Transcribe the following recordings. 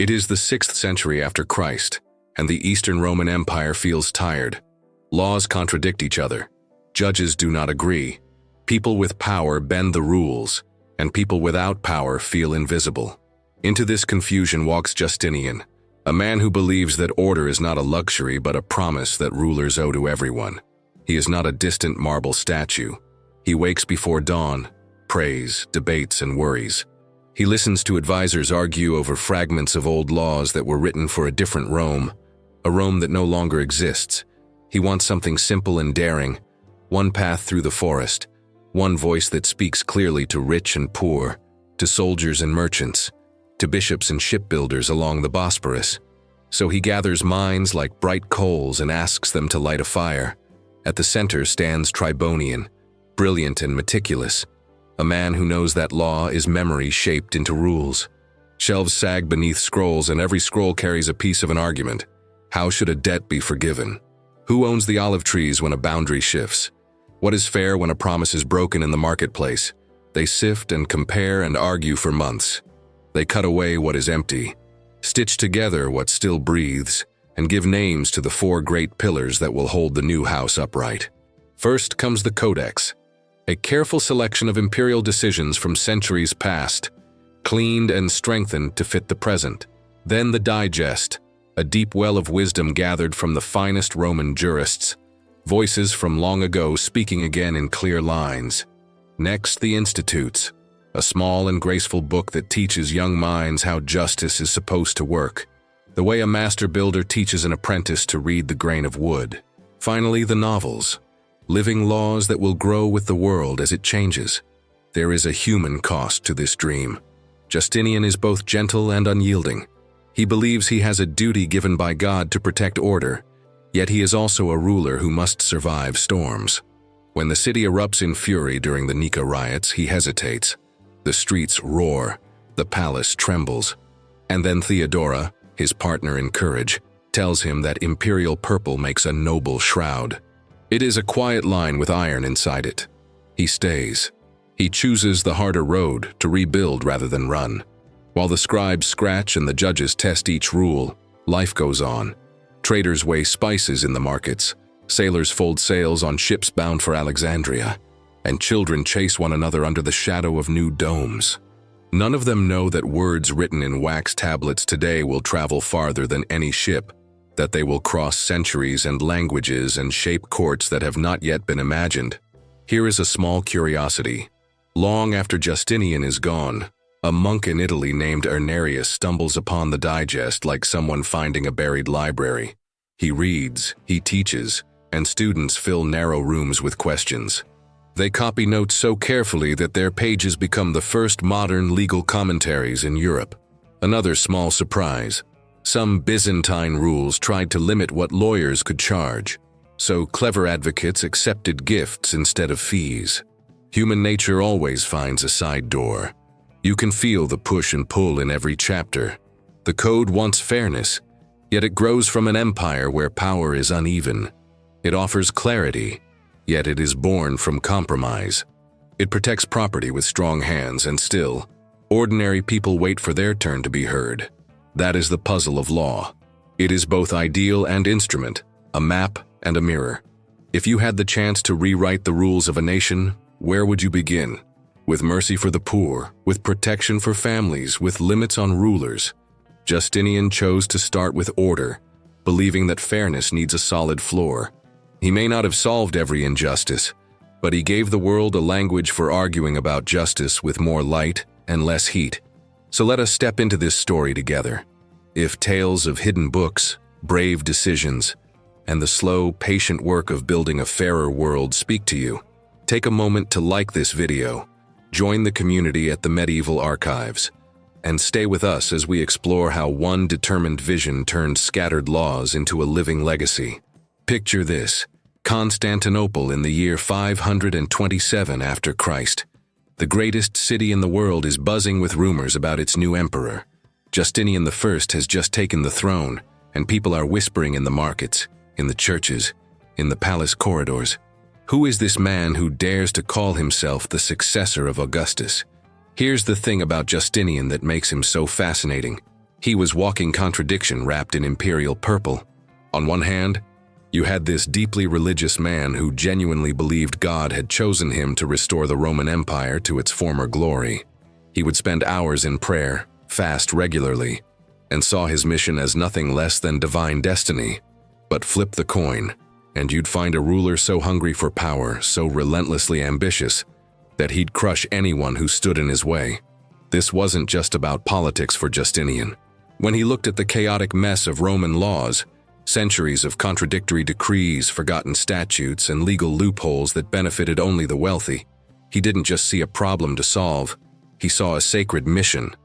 It is the 6th century after Christ, and the Eastern Roman Empire feels tired. Laws contradict each other. Judges do not agree. People with power bend the rules, and people without power feel invisible. Into this confusion walks Justinian, a man who believes that order is not a luxury but a promise that rulers owe to everyone. He is not a distant marble statue. He wakes before dawn, prays, debates, and worries. He listens to advisors argue over fragments of old laws that were written for a different Rome, a Rome that no longer exists. He wants something simple and daring, one path through the forest, one voice that speaks clearly to rich and poor, to soldiers and merchants, to bishops and shipbuilders along the Bosporus. So he gathers minds like bright coals and asks them to light a fire. At the center stands Tribonian, brilliant and meticulous, a man who knows that law is memory shaped into rules. Shelves sag beneath scrolls, and every scroll carries a piece of an argument. How should a debt be forgiven? Who owns the olive trees when a boundary shifts? What is fair when a promise is broken in the marketplace? They sift and compare and argue for months. They cut away what is empty, stitch together what still breathes, and give names to the 4 great pillars that will hold the new house upright. First comes the Codex, a careful selection of imperial decisions from centuries past, cleaned and strengthened to fit the present. Then the Digest, a deep well of wisdom gathered from the finest Roman jurists, voices from long ago speaking again in clear lines. Next, the Institutes, a small and graceful book that teaches young minds how justice is supposed to work, the way a master builder teaches an apprentice to read the grain of wood. Finally, the novels, living laws that will grow with the world as it changes. There is a human cost to this dream. Justinian is both gentle and unyielding. He believes he has a duty given by God to protect order, yet he is also a ruler who must survive storms. When the city erupts in fury during the Nika riots, he hesitates. The streets roar, the palace trembles. And then Theodora, his partner in courage, tells him that imperial purple makes a noble shroud. It is a quiet line with iron inside it. He stays. He chooses the harder road to rebuild rather than run. While the scribes scratch and the judges test each rule, life goes on. Traders weigh spices in the markets, sailors fold sails on ships bound for Alexandria, and children chase one another under the shadow of new domes. None of them know that words written in wax tablets today will travel farther than any ship, that they will cross centuries and languages and shape courts that have not yet been imagined. Here is a small curiosity. Long after Justinian is gone, a monk in Italy named Irnerius stumbles upon the Digest like someone finding a buried library. He reads, he teaches, and students fill narrow rooms with questions. They copy notes so carefully that their pages become the first modern legal commentaries in Europe. Another small surprise. Some Byzantine rules tried to limit what lawyers could charge, so clever advocates accepted gifts instead of fees. Human nature always finds a side door. You can feel the push and pull in every chapter. The code wants fairness, yet it grows from an empire where power is uneven. It offers clarity, yet it is born from compromise. It protects property with strong hands, and still, ordinary people wait for their turn to be heard. That is the puzzle of law. It is both ideal and instrument, a map and a mirror. If you had the chance to rewrite the rules of a nation, where would you begin? With mercy for the poor, with protection for families, with limits on rulers. Justinian chose to start with order, believing that fairness needs a solid floor. He may not have solved every injustice, but he gave the world a language for arguing about justice with more light and less heat. So let us step into this story together. If tales of hidden books, brave decisions, and the slow, patient work of building a fairer world speak to you, take a moment to like this video, join the community at the Medieval Archives, and stay with us as we explore how one determined vision turned scattered laws into a living legacy. Picture this: Constantinople in the year 527 after Christ. The greatest city in the world is buzzing with rumors about its new emperor. Justinian I has just taken the throne, and people are whispering in the markets, in the churches, in the palace corridors. Who is this man who dares to call himself the successor of Augustus? Here's the thing about Justinian that makes him so fascinating. He was walking contradiction wrapped in imperial purple. On one hand, you had this deeply religious man who genuinely believed God had chosen him to restore the Roman Empire to its former glory. He would spend hours in prayer, fast regularly, and saw his mission as nothing less than divine destiny. But flip the coin, and you'd find a ruler so hungry for power, so relentlessly ambitious, that he'd crush anyone who stood in his way. This wasn't just about politics for Justinian. When he looked at the chaotic mess of Roman laws, centuries of contradictory decrees, forgotten statutes, and legal loopholes that benefited only the wealthy, he didn't just see a problem to solve, he saw a sacred mission.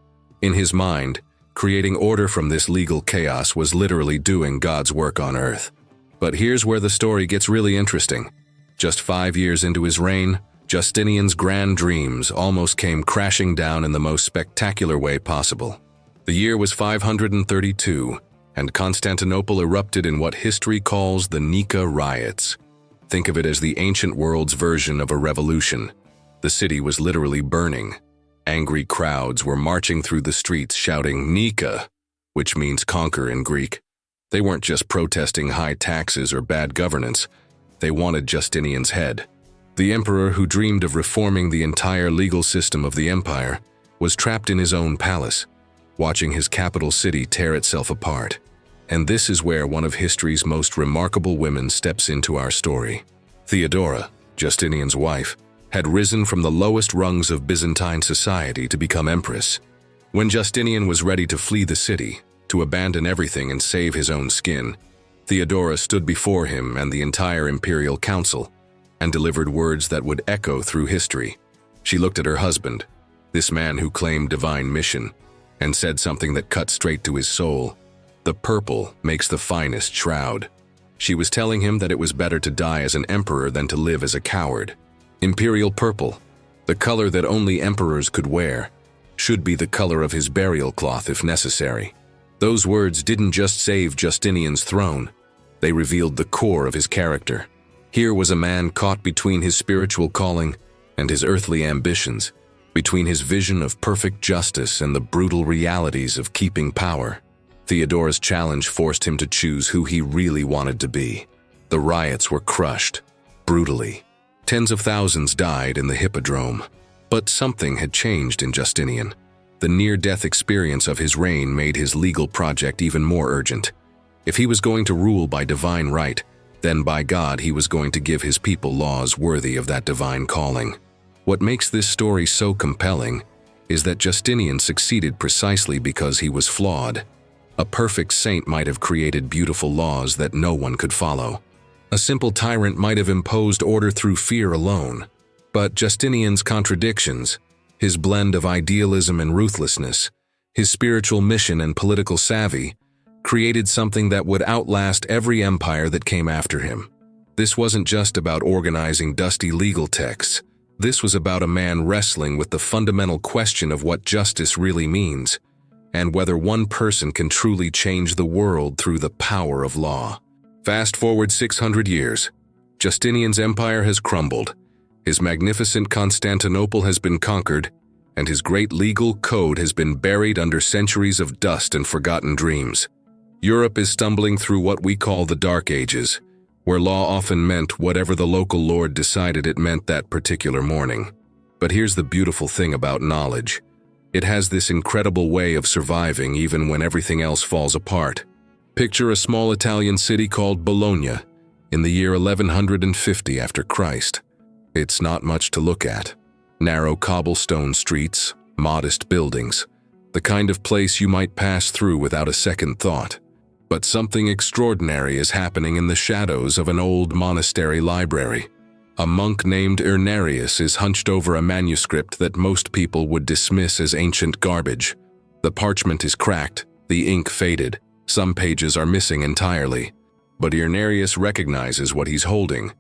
In his mind, creating order from this legal chaos was literally doing God's work on earth. But here's where the story gets really interesting. Just 5 years into his reign, Justinian's grand dreams almost came crashing down in the most spectacular way possible. The year was 532, and Constantinople erupted in what history calls the Nika riots. Think of it as the ancient world's version of a revolution. The city was literally burning. Angry crowds were marching through the streets shouting Nika, which means conquer in Greek. They weren't just protesting high taxes or bad governance. They wanted Justinian's head. The emperor, who dreamed of reforming the entire legal system of the empire, was trapped in his own palace, watching his capital city tear itself apart. And this is where one of history's most remarkable women steps into our story. Theodora, Justinian's wife, had risen from the lowest rungs of Byzantine society to become empress. When Justinian was ready to flee the city, to abandon everything and save his own skin, Theodora stood before him and the entire imperial council and delivered words that would echo through history. She looked at her husband, this man who claimed divine mission, and said something that cut straight to his soul. The purple makes the finest shroud. She was telling him that it was better to die as an emperor than to live as a coward. Imperial purple, the color that only emperors could wear, should be the color of his burial cloth if necessary. Those words didn't just save Justinian's throne, they revealed the core of his character. Here was a man caught between his spiritual calling and his earthly ambitions, between his vision of perfect justice and the brutal realities of keeping power. Theodora's challenge forced him to choose who he really wanted to be. The riots were crushed, brutally. Tens of thousands died in the hippodrome. But something had changed in Justinian. The near-death experience of his reign made his legal project even more urgent. If he was going to rule by divine right, then by God he was going to give his people laws worthy of that divine calling. What makes this story so compelling is that Justinian succeeded precisely because he was flawed. A perfect saint might have created beautiful laws that no one could follow. A simple tyrant might have imposed order through fear alone. But Justinian's contradictions, his blend of idealism and ruthlessness, his spiritual mission and political savvy, created something that would outlast every empire that came after him. This wasn't just about organizing dusty legal texts. This was about a man wrestling with the fundamental question of what justice really means, and whether one person can truly change the world through the power of law. Fast forward 600 years. Justinian's empire has crumbled. His magnificent Constantinople has been conquered, and his great legal code has been buried under centuries of dust and forgotten dreams. Europe is stumbling through what we call the Dark Ages, where law often meant whatever the local lord decided it meant that particular morning. But here's the beautiful thing about knowledge. It has this incredible way of surviving even when everything else falls apart. Picture a small Italian city called Bologna in the year 1150 after Christ. It's not much to look at. Narrow cobblestone streets, modest buildings, the kind of place you might pass through without a second thought. But something extraordinary is happening in the shadows of an old monastery library. A monk named Irnerius is hunched over a manuscript that most people would dismiss as ancient garbage. The parchment is cracked, the ink faded, some pages are missing entirely. But Irnerius recognizes what he's holding,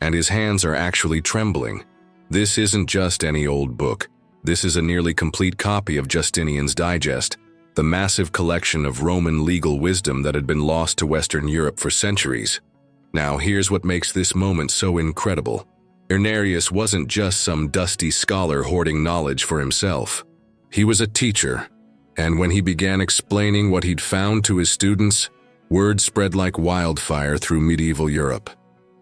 and his hands are actually trembling. This isn't just any old book. This is a nearly complete copy of Justinian's Digest, the massive collection of Roman legal wisdom that had been lost to Western Europe for centuries. Now, here's what makes this moment so incredible. Irnerius wasn't just some dusty scholar hoarding knowledge for himself. He was a teacher, And when he began explaining what he'd found to his students, word spread like wildfire through medieval Europe.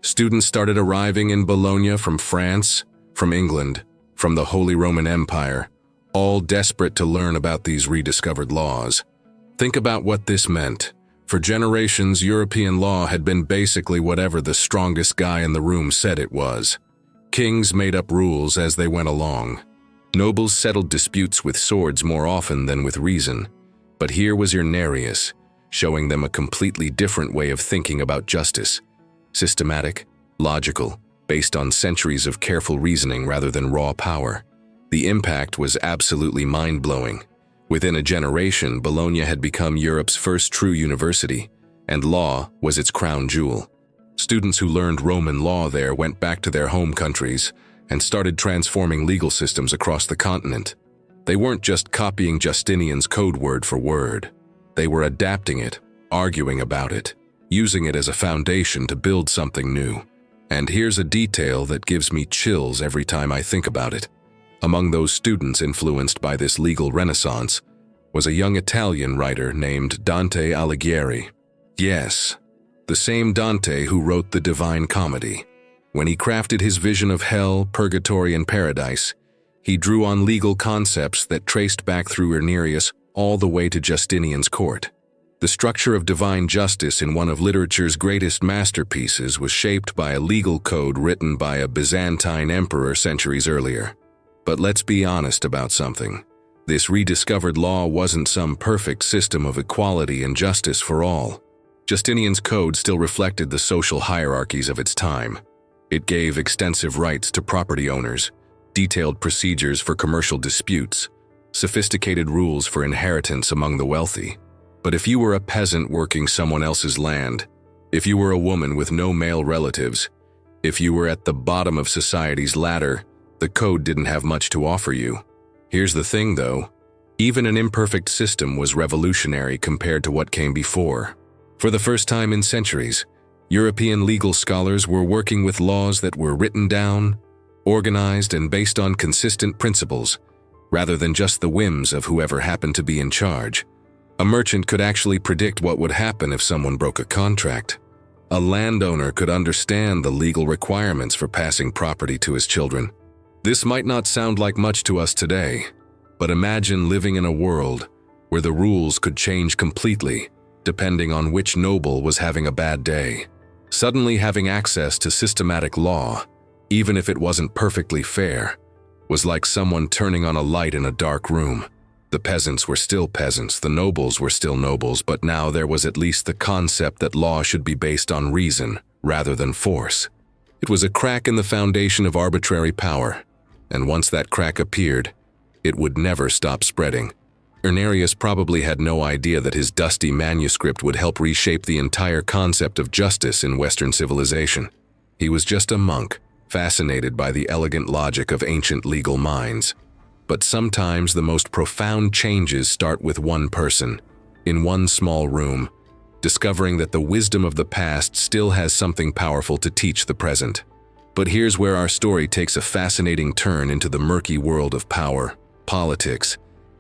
Students started arriving in Bologna from France, from England, from the Holy Roman Empire, all desperate to learn about these rediscovered laws. Think about what this meant. For generations, European law had been basically whatever the strongest guy in the room said it was. Kings made up rules as they went along. Nobles settled disputes with swords more often than with reason. But here was Irenaeus, showing them a completely different way of thinking about justice. Systematic, logical, based on centuries of careful reasoning rather than raw power. The impact was absolutely mind-blowing. Within a generation, Bologna had become Europe's first true university, and law was its crown jewel. Students who learned Roman law there went back to their home countries and started transforming legal systems across the continent. They weren't just copying Justinian's Code word for word. They were adapting it, arguing about it, using it as a foundation to build something new. And here's a detail that gives me chills every time I think about it. Among those students influenced by this legal renaissance was a young Italian writer named Dante Alighieri. Yes, the same Dante who wrote the Divine Comedy. When he crafted his vision of hell, purgatory, and paradise, he drew on legal concepts that traced back through Irenaeus all the way to Justinian's court. The structure of divine justice in one of literature's greatest masterpieces was shaped by a legal code written by a Byzantine emperor centuries earlier. But let's be honest about something. This rediscovered law wasn't some perfect system of equality and justice for all. Justinian's Code still reflected the social hierarchies of its time. It gave extensive rights to property owners, detailed procedures for commercial disputes, sophisticated rules for inheritance among the wealthy. But if you were a peasant working someone else's land, if you were a woman with no male relatives, if you were at the bottom of society's ladder, the code didn't have much to offer you. Here's the thing, though. Even an imperfect system was revolutionary compared to what came before. For the first time in centuries, European legal scholars were working with laws that were written down, organized, and based on consistent principles, rather than just the whims of whoever happened to be in charge. A merchant could actually predict what would happen if someone broke a contract. A landowner could understand the legal requirements for passing property to his children. This might not sound like much to us today, but imagine living in a world where the rules could change completely, depending on which noble was having a bad day. Suddenly having access to systematic law, even if it wasn't perfectly fair, was like someone turning on a light in a dark room. The peasants were still peasants, the nobles were still nobles, but now there was at least the concept that law should be based on reason rather than force. It was a crack in the foundation of arbitrary power. And once that crack appeared, it would never stop spreading. Irenaeus probably had no idea that his dusty manuscript would help reshape the entire concept of justice in Western civilization. He was just a monk, fascinated by the elegant logic of ancient legal minds. But sometimes the most profound changes start with one person, in one small room, discovering that the wisdom of the past still has something powerful to teach the present. But here's where our story takes a fascinating turn into the murky world of power, politics,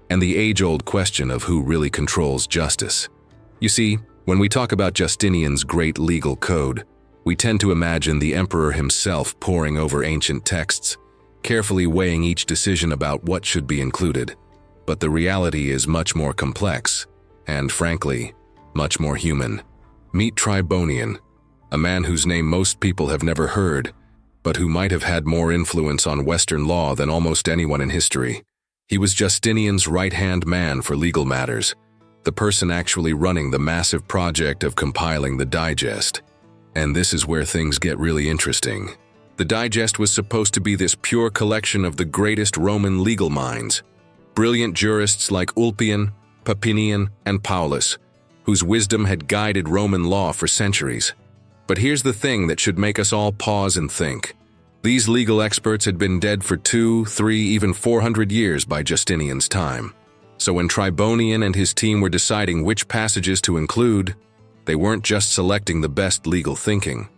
and the age-old question of who really controls justice. You see, when we talk about Justinian's great legal code, we tend to imagine the emperor himself poring over ancient texts, carefully weighing each decision about what should be included. But the reality is much more complex, and frankly, much more human. Meet Tribonian, a man whose name most people have never heard, but who might have had more influence on Western law than almost anyone in history. He was Justinian's right-hand man for legal matters, the person actually running the massive project of compiling the Digest. And this is where things get really interesting. The Digest was supposed to be this pure collection of the greatest Roman legal minds, brilliant jurists like Ulpian, Papinian, and Paulus, whose wisdom had guided Roman law for centuries. But here's the thing that should make us all pause and think. These legal experts had been dead for 200, 300, even 400 years by Justinian's time. So when Tribonian and his team were deciding which passages to include, they weren't just selecting the best legal thinking.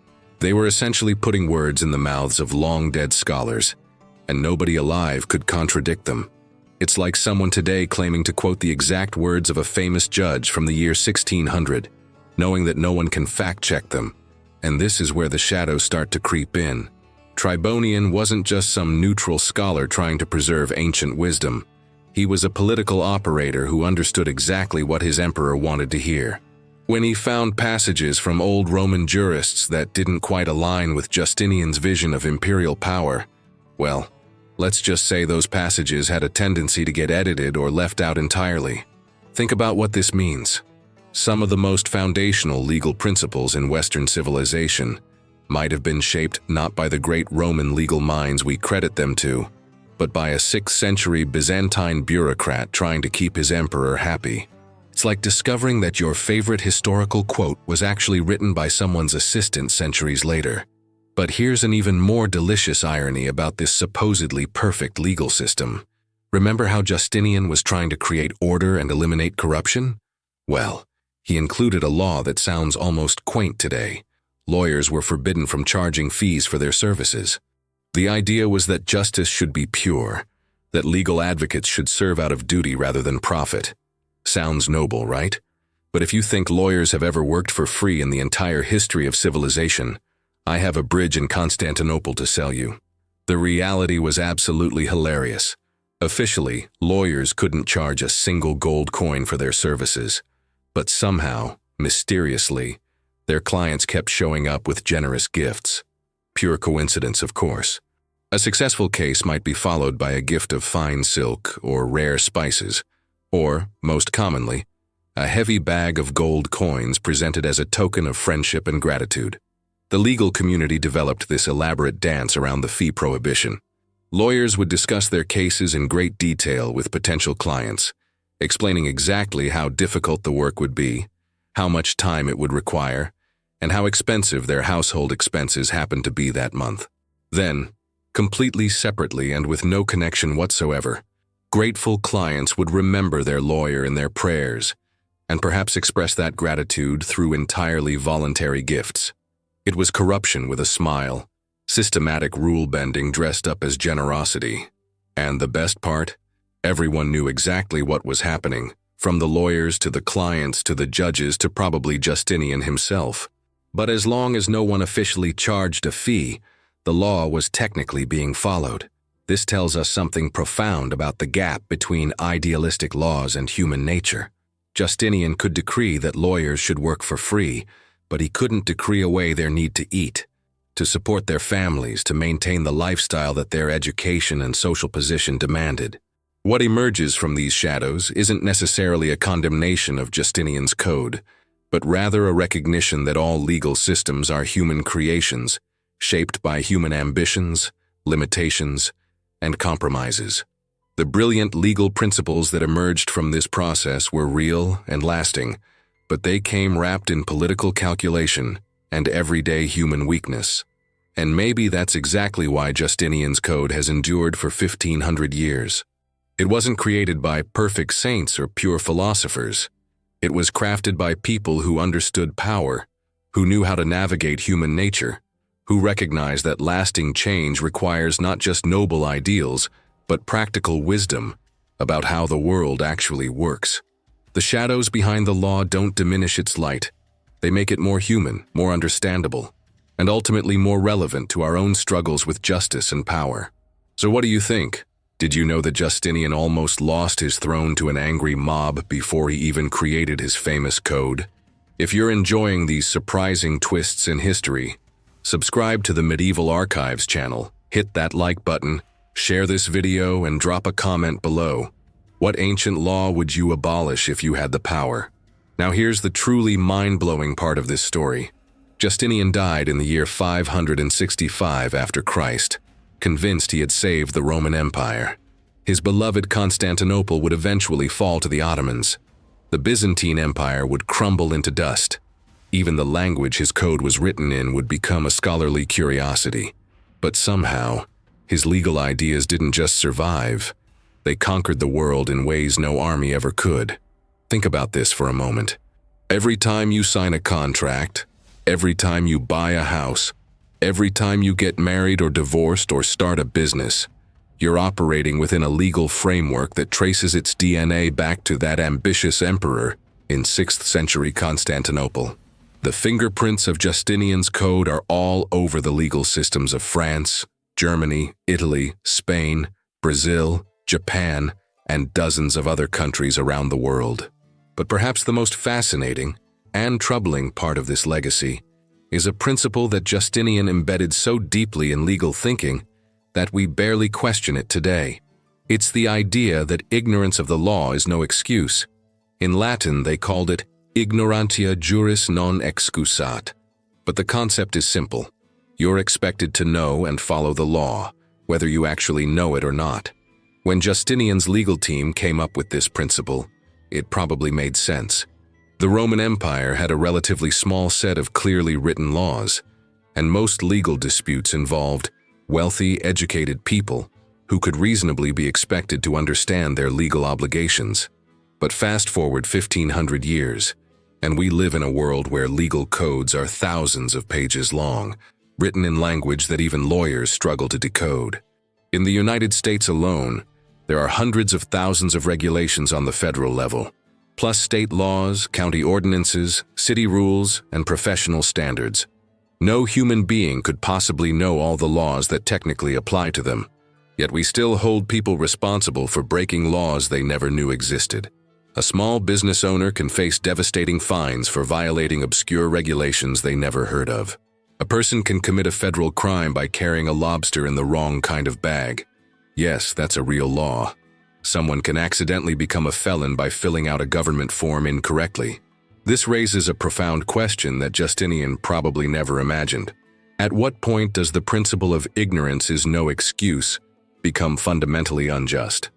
They were essentially putting words in the mouths of long-dead scholars, and nobody alive could contradict them. It's like someone today claiming to quote the exact words of a famous judge from the year 1600, knowing that no one can fact-check them. And this is where the shadows start to creep in. Tribonian wasn't just some neutral scholar trying to preserve ancient wisdom. He was a political operator who understood exactly what his emperor wanted to hear. When he found passages from old Roman jurists that didn't quite align with Justinian's vision of imperial power, well, let's just say those passages had a tendency to get edited or left out entirely. Think about what this means. Some of the most foundational legal principles in Western civilization might have been shaped not by the great Roman legal minds we credit them to, but by a 6th century Byzantine bureaucrat trying to keep his emperor happy. It's like discovering that your favorite historical quote was actually written by someone's assistant centuries later. But here's an even more delicious irony about this supposedly perfect legal system. Remember how Justinian was trying to create order and eliminate corruption? Well, he included a law that sounds almost quaint today. Lawyers were forbidden from charging fees for their services. The idea was that justice should be pure, that legal advocates should serve out of duty rather than profit. Sounds noble, right? But if you think lawyers have ever worked for free in the entire history of civilization, I have a bridge in Constantinople to sell you. The reality was absolutely hilarious. Officially, lawyers couldn't charge a single gold coin for their services, but somehow, mysteriously, their clients kept showing up with generous gifts. Pure coincidence, of course. A successful case might be followed by a gift of fine silk or rare spices, or, most commonly, a heavy bag of gold coins presented as a token of friendship and gratitude. The legal community developed this elaborate dance around the fee prohibition. Lawyers would discuss their cases in great detail with potential clients, explaining exactly how difficult the work would be, how much time it would require, and how expensive their household expenses happened to be that month. Then, completely separately and with no connection whatsoever, grateful clients would remember their lawyer in their prayers, and perhaps express that gratitude through entirely voluntary gifts. It was corruption with a smile, systematic rule-bending dressed up as generosity. And the best part? Everyone knew exactly what was happening, from the lawyers to the clients to the judges to probably Justinian himself. But as long as no one officially charged a fee, the law was technically being followed. This tells us something profound about the gap between idealistic laws and human nature. Justinian could decree that lawyers should work for free, but he couldn't decree away their need to eat, to support their families, to maintain the lifestyle that their education and social position demanded. What emerges from these shadows isn't necessarily a condemnation of Justinian's Code, but rather a recognition that all legal systems are human creations, shaped by human ambitions, limitations, and compromises. The brilliant legal principles that emerged from this process were real and lasting, but they came wrapped in political calculation and everyday human weakness. And maybe that's exactly why Justinian's Code has endured for 1,500 years. It wasn't created by perfect saints or pure philosophers. It was crafted by people who understood power, who knew how to navigate human nature, who recognized that lasting change requires not just noble ideals, but practical wisdom about how the world actually works. The shadows behind the law don't diminish its light. They make it more human, more understandable, and ultimately more relevant to our own struggles with justice and power. So what do you think? Did you know that Justinian almost lost his throne to an angry mob before he even created his famous code? If you're enjoying these surprising twists in history, subscribe to the Medieval Archives channel, hit that like button, share this video, and drop a comment below. What ancient law would you abolish if you had the power? Now here's the truly mind-blowing part of this story. Justinian died in the year 565 after Christ, convinced he had saved the Roman Empire. His beloved Constantinople would eventually fall to the Ottomans. The Byzantine Empire would crumble into dust. Even the language his code was written in would become a scholarly curiosity. But somehow, his legal ideas didn't just survive. They conquered the world in ways no army ever could. Think about this for a moment. Every time you sign a contract, every time you buy a house, every time you get married or divorced or start a business, You're operating within a legal framework that traces its DNA back to that ambitious emperor in 6th century Constantinople. The fingerprints of Justinian's Code are all over the legal systems of France, Germany, Italy, Spain, Brazil, Japan, and dozens of other countries around the world. But perhaps the most fascinating and troubling part of this legacy is a principle that Justinian embedded so deeply in legal thinking that we barely question it today. It's the idea that ignorance of the law is no excuse. In Latin, they called it ignorantia juris non excusat. But the concept is simple. You're expected to know and follow the law, whether you actually know it or not. When Justinian's legal team came up with this principle, it probably made sense. The Roman Empire had a relatively small set of clearly written laws, and most legal disputes involved wealthy, educated people who could reasonably be expected to understand their legal obligations. But fast forward 1,500 years, and we live in a world where legal codes are thousands of pages long, written in language that even lawyers struggle to decode. In the United States alone, there are hundreds of thousands of regulations on the federal level, plus state laws, county ordinances, city rules, and professional standards. No human being could possibly know all the laws that technically apply to them, yet we still hold people responsible for breaking laws they never knew existed. A small business owner can face devastating fines for violating obscure regulations they never heard of. A person can commit a federal crime by carrying a lobster in the wrong kind of bag. Yes, that's a real law. Someone can accidentally become a felon by filling out a government form incorrectly. This raises a profound question that Justinian probably never imagined. At what point does the principle of ignorance is no excuse become fundamentally unjust?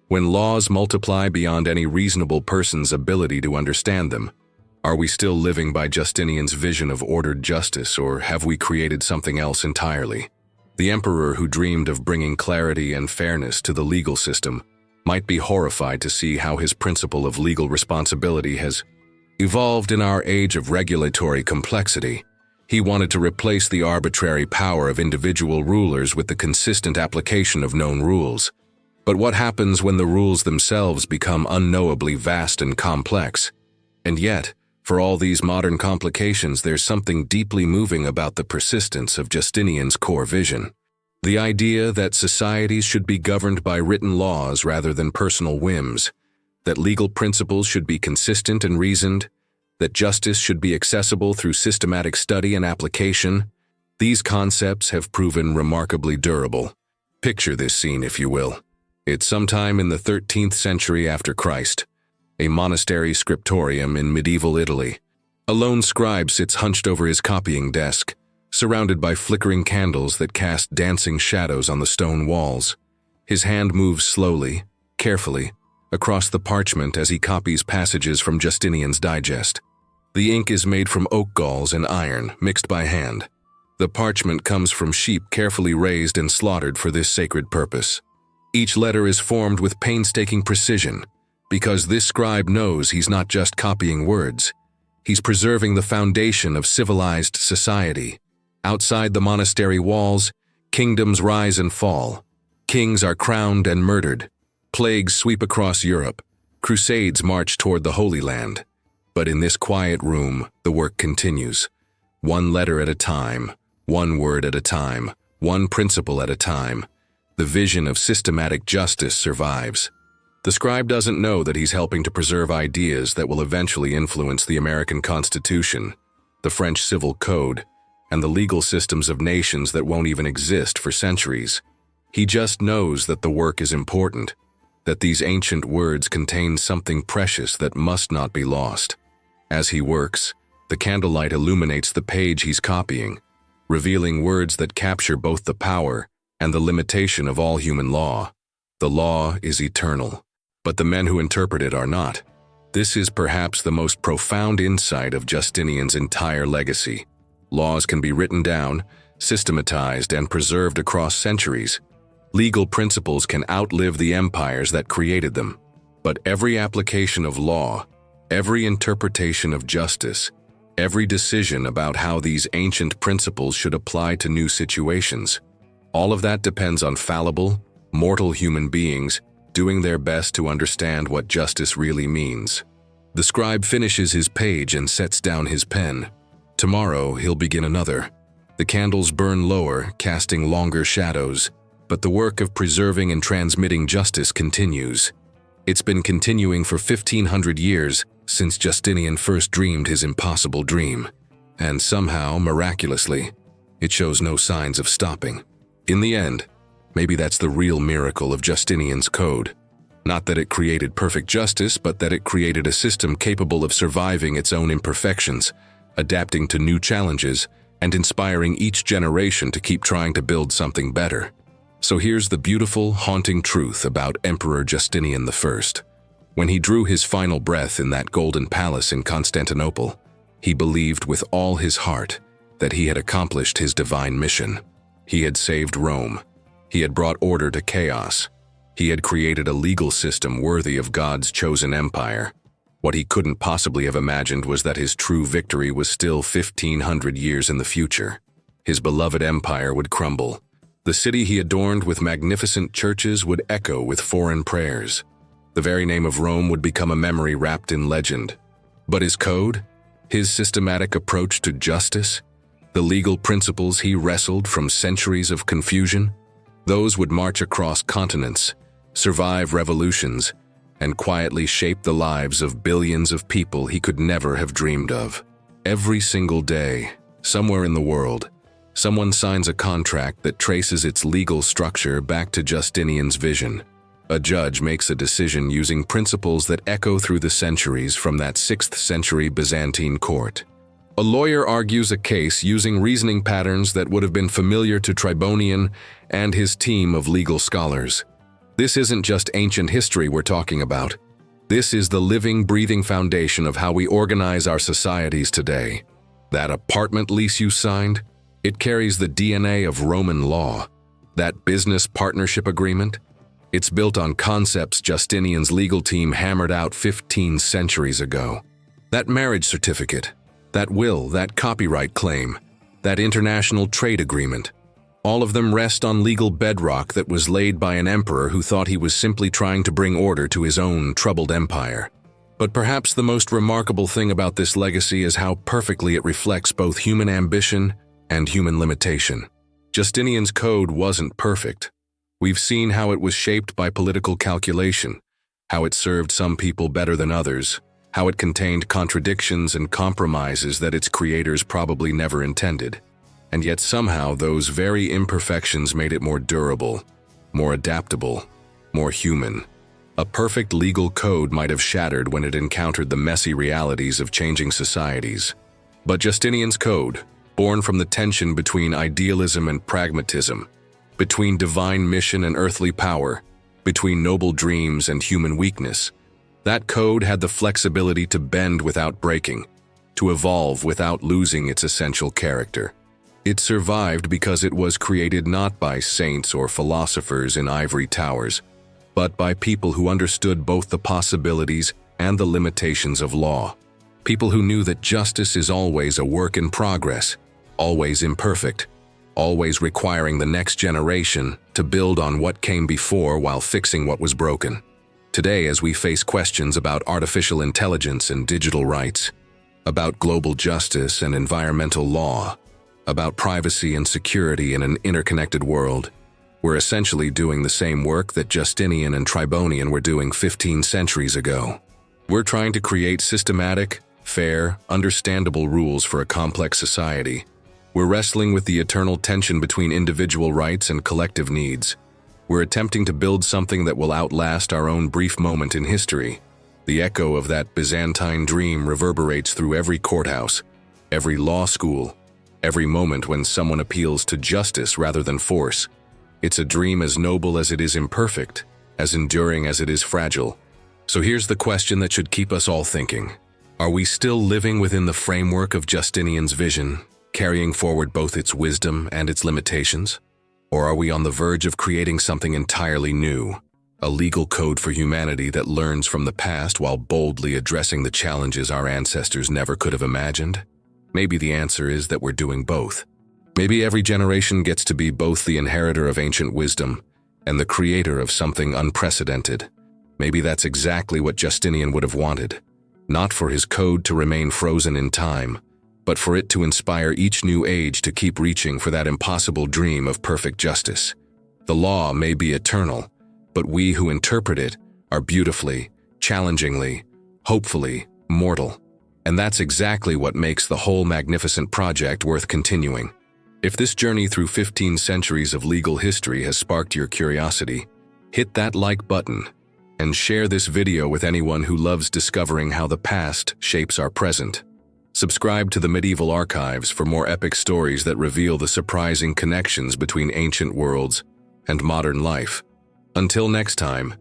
When laws multiply beyond any reasonable person's ability to understand them, are we still living by Justinian's vision of ordered justice, or have we created something else entirely? The emperor who dreamed of bringing clarity and fairness to the legal system might be horrified to see how his principle of legal responsibility has evolved in our age of regulatory complexity. He wanted to replace the arbitrary power of individual rulers with the consistent application of known rules. But what happens when the rules themselves become unknowably vast and complex? And yet, for all these modern complications, there's something deeply moving about the persistence of Justinian's core vision. The idea that societies should be governed by written laws rather than personal whims, that legal principles should be consistent and reasoned, that justice should be accessible through systematic study and application. These concepts have proven remarkably durable. Picture this scene, if you will. It's sometime in the 13th century after Christ, a monastery scriptorium in medieval Italy. A lone scribe sits hunched over his copying desk, surrounded by flickering candles that cast dancing shadows on the stone walls. His hand moves slowly, carefully, across the parchment as he copies passages from Justinian's Digest. The ink is made from oak galls and iron, mixed by hand. The parchment comes from sheep carefully raised and slaughtered for this sacred purpose. Each letter is formed with painstaking precision, because this scribe knows he's not just copying words. He's preserving the foundation of civilized society. Outside the monastery walls, kingdoms rise and fall. Kings are crowned and murdered. Plagues sweep across Europe. Crusades march toward the Holy Land. But in this quiet room, the work continues. One letter at a time, one word at a time, one principle at a time. The vision of systematic justice survives. The scribe doesn't know that he's helping to preserve ideas that will eventually influence the American Constitution, the French Civil Code, and the legal systems of nations that won't even exist for centuries. He just knows that the work is important, that these ancient words contain something precious that must not be lost. As he works, the candlelight illuminates the page he's copying, revealing words that capture both the power and the limitation of all human law. The law is eternal, but the men who interpret it are not. This is perhaps the most profound insight of Justinian's entire legacy. Laws can be written down, systematized, and preserved across centuries. Legal principles can outlive the empires that created them. But every application of law, every interpretation of justice, every decision about how these ancient principles should apply to new situations, all of that depends on fallible, mortal human beings doing their best to understand what justice really means. The scribe finishes his page and sets down his pen. Tomorrow he'll begin another. The candles burn lower, casting longer shadows, but the work of preserving and transmitting justice continues. It's been continuing for 1500 years since Justinian first dreamed his impossible dream. And somehow, miraculously, it shows no signs of stopping. In the end, maybe that's the real miracle of Justinian's Code. Not that it created perfect justice, but that it created a system capable of surviving its own imperfections, adapting to new challenges, and inspiring each generation to keep trying to build something better. So here's the beautiful, haunting truth about Emperor Justinian I. When he drew his final breath in that golden palace in Constantinople, he believed with all his heart that he had accomplished his divine mission. He had saved Rome. He had brought order to chaos. He had created a legal system worthy of God's chosen empire. What he couldn't possibly have imagined was that his true victory was still 1500 years in the future. His beloved empire would crumble. The city he adorned with magnificent churches would echo with foreign prayers. The very name of Rome would become a memory wrapped in legend. But his code, his systematic approach to justice, the legal principles he wrestled from centuries of confusion, those would march across continents, survive revolutions, and quietly shape the lives of billions of people he could never have dreamed of. Every single day, somewhere in the world, someone signs a contract that traces its legal structure back to Justinian's vision. A judge makes a decision using principles that echo through the centuries from that 6th century Byzantine court. A lawyer argues a case using reasoning patterns that would have been familiar to Tribonian and his team of legal scholars. This isn't just ancient history we're talking about. This is the living, breathing foundation of how we organize our societies today. That apartment lease you signed, it carries the DNA of Roman law. That business partnership agreement, it's built on concepts Justinian's legal team hammered out 15 centuries ago. That marriage certificate, that will, that copyright claim, that international trade agreement, all of them rest on legal bedrock that was laid by an emperor who thought he was simply trying to bring order to his own troubled empire. But perhaps the most remarkable thing about this legacy is how perfectly it reflects both human ambition and human limitation. Justinian's Code wasn't perfect. We've seen how it was shaped by political calculation, how it served some people better than others, how it contained contradictions and compromises that its creators probably never intended. And yet somehow those very imperfections made it more durable, more adaptable, more human. A perfect legal code might have shattered when it encountered the messy realities of changing societies. But Justinian's Code, born from the tension between idealism and pragmatism, between divine mission and earthly power, between noble dreams and human weakness, that code had the flexibility to bend without breaking, to evolve without losing its essential character. It survived because it was created not by saints or philosophers in ivory towers, but by people who understood both the possibilities and the limitations of law. People who knew that justice is always a work in progress, always imperfect, always requiring the next generation to build on what came before while fixing what was broken. Today, as we face questions about artificial intelligence and digital rights, about global justice and environmental law, about privacy and security in an interconnected world, we're essentially doing the same work that Justinian and Tribonian were doing 15 centuries ago. We're trying to create systematic, fair, understandable rules for a complex society. We're wrestling with the eternal tension between individual rights and collective needs. We're attempting to build something that will outlast our own brief moment in history. The echo of that Byzantine dream reverberates through every courthouse, every law school, every moment when someone appeals to justice rather than force. It's a dream as noble as it is imperfect, as enduring as it is fragile. So here's the question that should keep us all thinking. Are we still living within the framework of Justinian's vision, carrying forward both its wisdom and its limitations? Or are we on the verge of creating something entirely new, a legal code for humanity that learns from the past while boldly addressing the challenges our ancestors never could have imagined? Maybe the answer is that we're doing both. Maybe every generation gets to be both the inheritor of ancient wisdom and the creator of something unprecedented. Maybe that's exactly what Justinian would have wanted. Not for his code to remain frozen in time, but for it to inspire each new age to keep reaching for that impossible dream of perfect justice. The law may be eternal, but we who interpret it are beautifully, challengingly, hopefully, mortal. And that's exactly what makes the whole magnificent project worth continuing. If this journey through 15 centuries of legal history has sparked your curiosity, hit that like button and share this video with anyone who loves discovering how the past shapes our present. Subscribe to the Medieval Archives for more epic stories that reveal the surprising connections between ancient worlds and modern life. Until next time,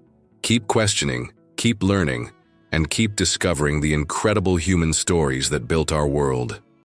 keep questioning, keep learning, and keep discovering the incredible human stories that built our world.